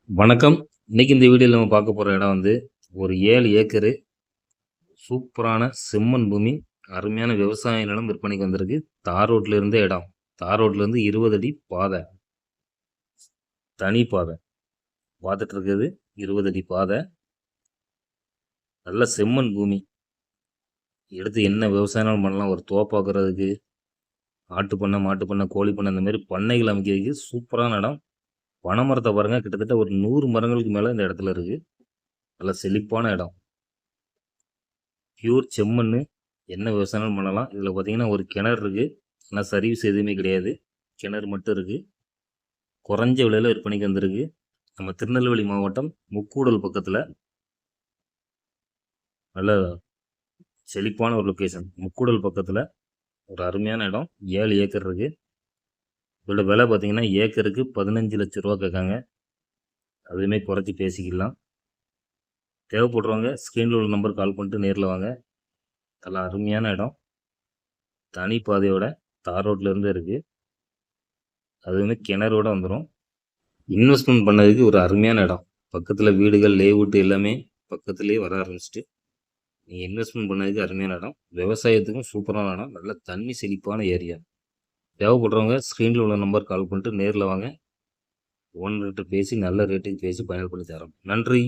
வணக்கம். இன்னைக்கு இந்த வீடியோல நம்ம பார்க்க போற இடம் வந்து ஒரு 7 ஏக்கரு சூப்பரான செம்மண் பூமி. அருமையான விவசாய நிலம் விற்பனைக்கு வந்திருக்கு. தார் ரோட்ல இருந்தே இடம். தார் ரோட்ல இருந்து 20 அடி பாதை. தனி பாதை. பார்த்துட்டு இருக்குது 20 அடி பாதை. நல்ல செம்மண் பூமி. எடுத்து என்ன விவசாயம் பண்ணலாம். ஒரு தோப்பாக்குறதுக்கு, ஆட்டு பண்ணை, மாட்டு பண்ணை, கோழி பண்ணை இந்த மாதிரி பண்ணைகள் அமைக்கிறதுக்கு சூப்பரான இடம். பனைமரத்தை பாருங்க, கிட்டத்தட்ட ஒரு 100 மரங்களுக்கு மேல இந்த இடத்துல இருக்கு. நல்ல செழிப்பான இடம். பியூர் செம்மண்ணு. என்ன விவசாயம் பண்ணலாம். இதில் பார்த்தீங்கன்னா ஒரு கிணறு இருக்குது. ஆனால் சர்வீஸ் எதுவுமே கிடையாது. கிணறு மட்டும் இருக்குது. குறைஞ்ச விலையில் விற்பனைக்கு வந்திருக்கு. நம்ம திருநெல்வேலி மாவட்டம் முக்கூடல் பக்கத்தில் நல்ல செழிப்பான ஒரு லொக்கேஷன். முக்கூடல் பக்கத்தில் ஒரு அருமையான இடம். 7 ஏக்கர் இருக்குது. இதோட விலை பார்த்தீங்கன்னா ஏக்கருக்கு 15 லட்ச ரூபா கேட்காங்க. அதுவுமே குறைச்சி பேசிக்கலாம். தேவைப்படுறவங்க ஸ்க்ரீனில் உள்ள நம்பர் கால் பண்ணிட்டு நேரில் வாங்க. நல்ல அருமையான இடம். தனி பாதையோட தார் ரோட்ல இருந்து இருக்குது. அதுவுமே கிணறோட வந்துடும். இன்வெஸ்ட்மெண்ட் பண்ணதுக்கு ஒரு அருமையான இடம். பக்கத்தில் வீடுகள், லேஅவுட் எல்லாமே பக்கத்துலேயே வர ஆரம்பிச்சிட்டு நீங்கள் இன்வெஸ்ட்மெண்ட் பண்ணதுக்கு அருமையான இடம். விவசாயத்துக்கும் சூப்பரான இடம். நல்ல தண்ணி செழிப்பான ஏரியா. தேவைப்படுறவங்க ஸ்க்ரீனில் உள்ள நம்பர் கால் பண்ணிட்டு நேரில் வாங்க. ஓனர்கிட்ட பேசி நல்ல ரேட்டுக்கு பேசி பயன்படுத்தி தரோம். நன்றி.